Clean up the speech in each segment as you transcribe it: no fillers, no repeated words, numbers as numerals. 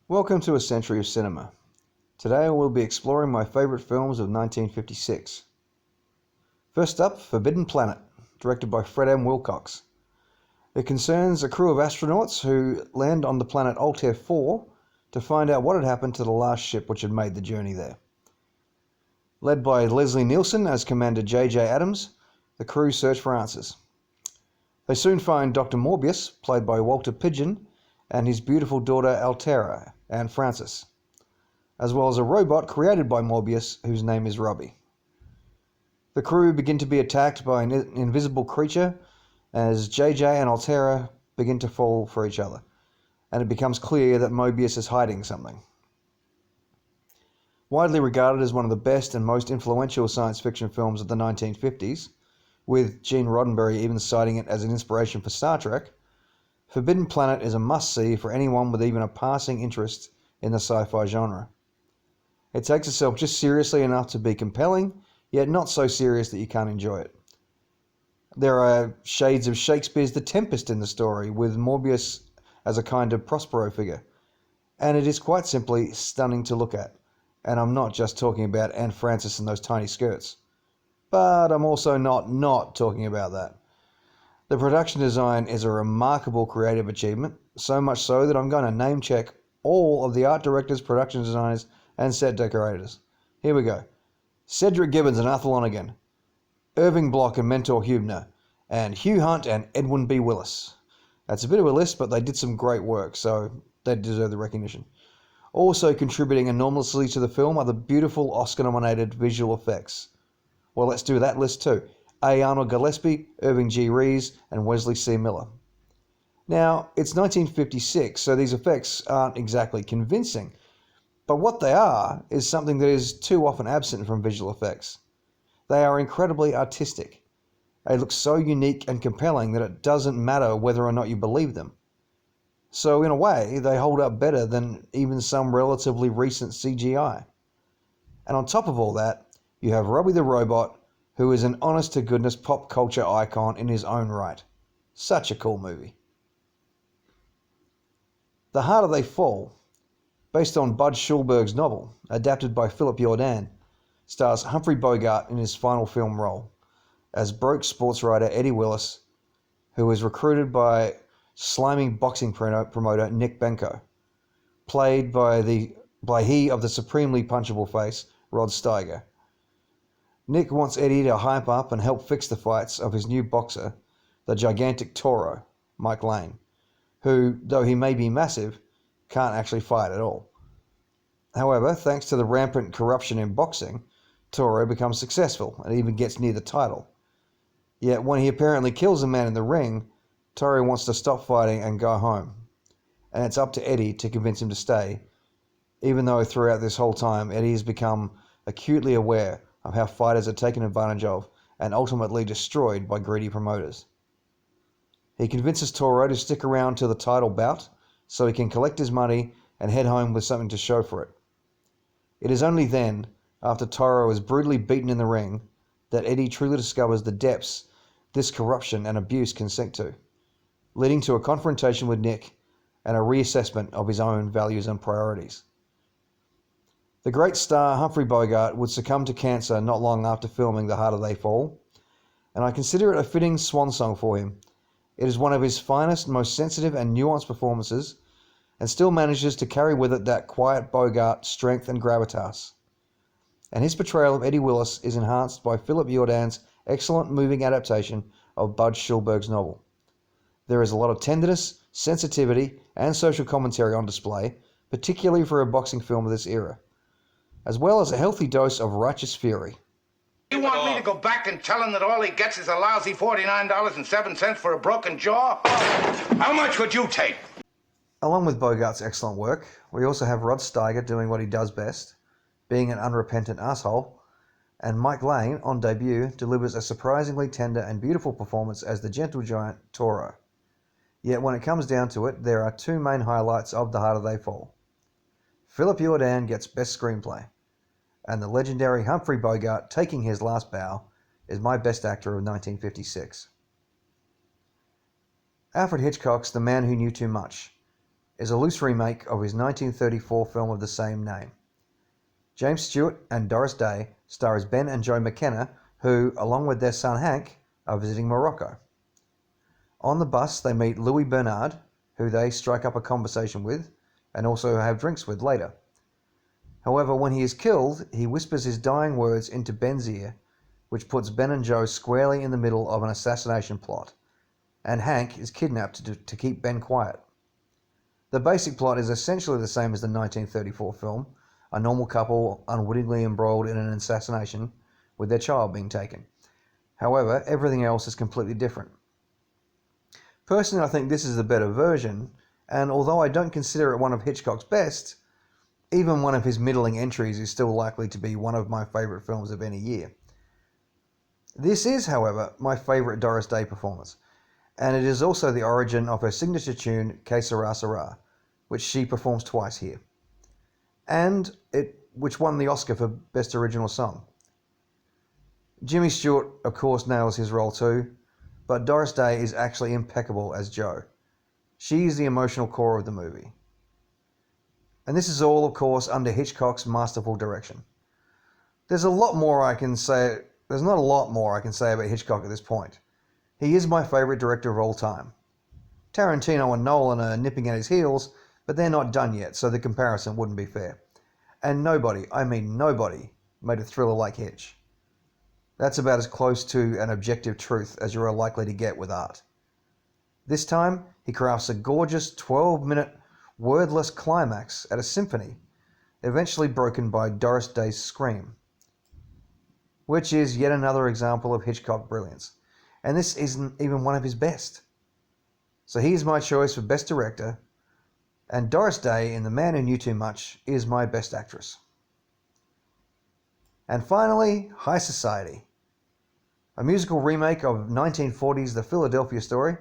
Welcome to A Century of Cinema. Today I will be exploring my favourite films of 1956. First up, Forbidden Planet, directed by Fred M. Wilcox. It concerns a crew of astronauts who land on the planet Altair 4 to find out what had happened to the last ship which had made the journey there. Led by Leslie Nielsen as Commander J.J. Adams, the crew search for answers. They soon find Dr. Morbius, played by Walter Pidgeon, and his beautiful daughter Altera, Anne Francis, as well as a robot created by Morbius whose name is Robbie. The crew begin to be attacked by an invisible creature as JJ and Altera begin to fall for each other, and it becomes clear that Mobius is hiding something. Widely regarded as one of the best and most influential science fiction films of the 1950s, with Gene Roddenberry even citing it as an inspiration for Star Trek, Forbidden Planet is a must-see for anyone with even a passing interest in the sci-fi genre. It takes itself just seriously enough to be compelling, yet not so serious that you can't enjoy it. There are shades of Shakespeare's The Tempest in the story, with Morbius as a kind of Prospero figure, and it is quite simply stunning to look at. And I'm not just talking about Anne Francis and those tiny skirts. But I'm also not talking about that. The production design is a remarkable creative achievement, so much so that I'm going to name check all of the art directors, production designers, and set decorators. Here we go. Cedric Gibbons and Arthur Lonergan, Irving Block and Mentor Hubner, and Hugh Hunt and Edwin B. Willis. That's a bit of a list, but they did some great work, so they deserve the recognition. Also contributing enormously to the film are the beautiful Oscar-nominated visual effects. Well, let's do that list too. A. Arnold Gillespie, Irving G. Rees, and Wesley C. Miller. Now, it's 1956, so these effects aren't exactly convincing, but what they are is something that is too often absent from visual effects. They are incredibly artistic. They look so unique and compelling that it doesn't matter whether or not you believe them. So in a way, they hold up better than even some relatively recent CGI. And on top of all that, you have Robbie the Robot, who is an honest-to-goodness pop culture icon in his own right. Such a cool movie. The Harder They Fall, based on Bud Schulberg's novel, adapted by Philip Jordan, stars Humphrey Bogart in his final film role as broke sports writer Eddie Willis, who is recruited by sliming boxing promoter Nick Benko, played by he of the supremely punchable face, Rod Steiger. Nick wants Eddie to hype up and help fix the fights of his new boxer, the gigantic Toro, Mike Lane, who, though he may be massive, can't actually fight at all. However, thanks to the rampant corruption in boxing, Toro becomes successful and even gets near the title. Yet when he apparently kills a man in the ring, Toro wants to stop fighting and go home. And it's up to Eddie to convince him to stay, even though throughout this whole time Eddie has become acutely aware of how fighters are taken advantage of and ultimately destroyed by greedy promoters. He convinces Toro to stick around till the title bout so he can collect his money and head home with something to show for it. It is only then, after Toro is brutally beaten in the ring, that Eddie truly discovers the depths this corruption and abuse can sink to, leading to a confrontation with Nick and a reassessment of his own values and priorities. The great star Humphrey Bogart would succumb to cancer not long after filming The Harder They Fall, and I consider it a fitting swan song for him. It is one of his finest, most sensitive and nuanced performances, and still manages to carry with it that quiet Bogart strength and gravitas. And his portrayal of Eddie Willis is enhanced by Philip Jordan's excellent moving adaptation of Bud Schulberg's novel. There is a lot of tenderness, sensitivity, and social commentary on display, particularly for a boxing film of this era, as well as a healthy dose of righteous fury. You want me to go back and tell him that all he gets is a lousy $49.07 for a broken jaw? How much would you take? Along with Bogart's excellent work, we also have Rod Steiger doing what he does best, being an unrepentant asshole, and Mike Lane, on debut, delivers a surprisingly tender and beautiful performance as the gentle giant Toro. Yet when it comes down to it, there are two main highlights of The Harder They Fall. Philip Jordan gets Best Screenplay, and the legendary Humphrey Bogart taking his last bow is my best actor of 1956. Alfred Hitchcock's The Man Who Knew Too Much, is a loose remake of his 1934 film of the same name. James Stewart and Doris Day star as Ben and Joe McKenna, who, along with their son Hank, are visiting Morocco. On the bus, they meet Louis Bernard, who they strike up a conversation with and also have drinks with later. However, when he is killed, he whispers his dying words into Ben's ear, which puts Ben and Joe squarely in the middle of an assassination plot, and Hank is kidnapped to keep Ben quiet. The basic plot is essentially the same as the 1934 film, a normal couple unwittingly embroiled in an assassination with their child being taken. However, everything else is completely different. Personally, I think this is the better version, and although I don't consider it one of Hitchcock's best, even one of his middling entries is still likely to be one of my favourite films of any year. This is, however, my favourite Doris Day performance, and it is also the origin of her signature tune, Que Sera Sera, which she performs twice here, and which won the Oscar for Best Original Song. Jimmy Stewart, of course, nails his role too, but Doris Day is actually impeccable as Jo. She is the emotional core of the movie. And this is all, of course, under Hitchcock's masterful direction. There's not a lot more I can say about Hitchcock at this point. He is my favourite director of all time. Tarantino and Nolan are nipping at his heels, but they're not done yet, so the comparison wouldn't be fair. And nobody, I mean nobody, made a thriller like Hitch. That's about as close to an objective truth as you are likely to get with art. This time, he crafts a gorgeous 12-minute wordless climax at a symphony, eventually broken by Doris Day's scream, which is yet another example of Hitchcock brilliance. And this isn't even one of his best. So he's my choice for Best Director, and Doris Day in The Man Who Knew Too Much is my Best Actress. And finally, High Society, a musical remake of 1940's The Philadelphia Story.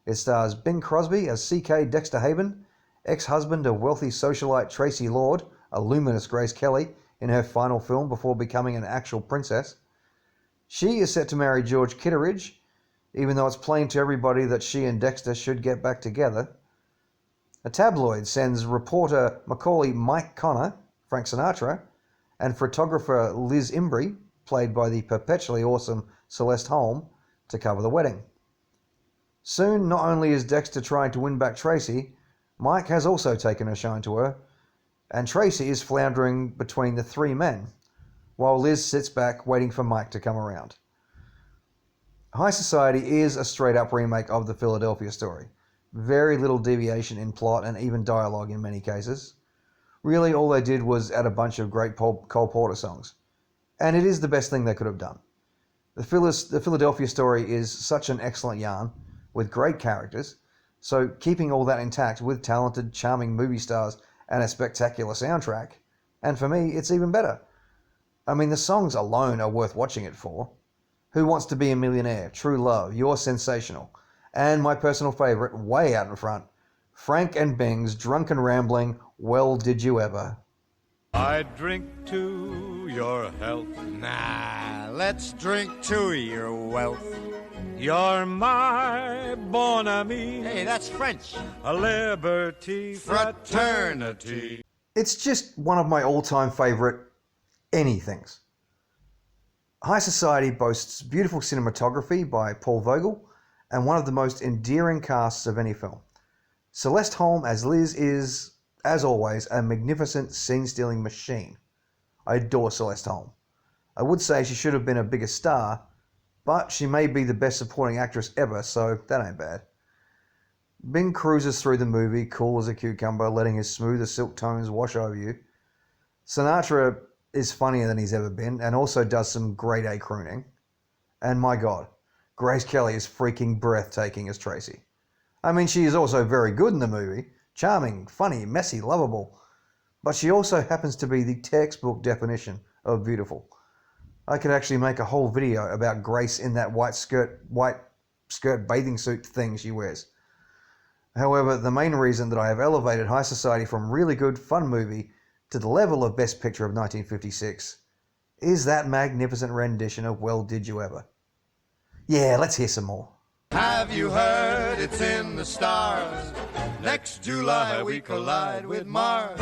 It stars Bing Crosby as C.K. Dexter Haven, ex-husband of wealthy socialite Tracy Lord, a luminous Grace Kelly, in her final film before becoming an actual princess. She is set to marry George Kitteridge, even though it's plain to everybody that she and Dexter should get back together. A tabloid sends reporter Macaulay Mike Connor, Frank Sinatra, and photographer Liz Imbrie, played by the perpetually awesome Celeste Holm, to cover the wedding. Soon, not only is Dexter trying to win back Tracy, Mike has also taken a shine to her, and Tracy is floundering between the three men, while Liz sits back waiting for Mike to come around. High Society is a straight-up remake of The Philadelphia Story. Very little deviation in plot and even dialogue in many cases. Really, all they did was add a bunch of great Cole Porter songs. And it is the best thing they could have done. The Philadelphia Story is such an excellent yarn, with great characters, so keeping all that intact with talented, charming movie stars and a spectacular soundtrack, and for me, it's even better. I mean, the songs alone are worth watching it for. Who Wants to Be a Millionaire, True Love, You're Sensational, and my personal favourite, way out in front, Frank and Bing's drunken rambling, Well Did You Ever. I drink to your health. Nah, let's drink to your wealth. You're my bon ami. Hey, that's French. A liberty fraternity. It's just one of my all-time favourite anythings. High Society boasts beautiful cinematography by Paul Vogel and one of the most endearing casts of any film. Celeste Holm as Liz is, as always, a magnificent scene-stealing machine. I adore Celeste Holm. I would say she should have been a bigger star, but she may be the best supporting actress ever, so that ain't bad. Bing cruises through the movie, cool as a cucumber, letting his smooth as silk tones wash over you. Sinatra is funnier than he's ever been, and also does some grade A crooning. And my God, Grace Kelly is freaking breathtaking as Tracy. I mean, she is also very good in the movie. Charming, funny, messy, lovable. But she also happens to be the textbook definition of beautiful. I could actually make a whole video about Grace in that white skirt bathing suit thing she wears. However, the main reason that I have elevated High Society from really good, fun movie to the level of Best Picture of 1956 is that magnificent rendition of Well Did You Ever. Yeah, let's hear some more. Have you heard it's in the stars? Next July we collide with Mars.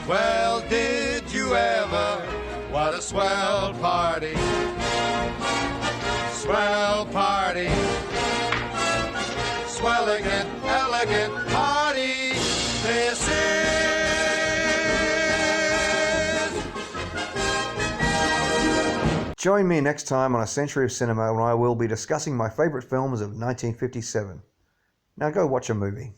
Well, did you ever? What a swell party. Swell party. Swelligant, elegant party. This is. Join me next time on A Century of Cinema when I will be discussing my favourite films of 1957. Now go watch a movie.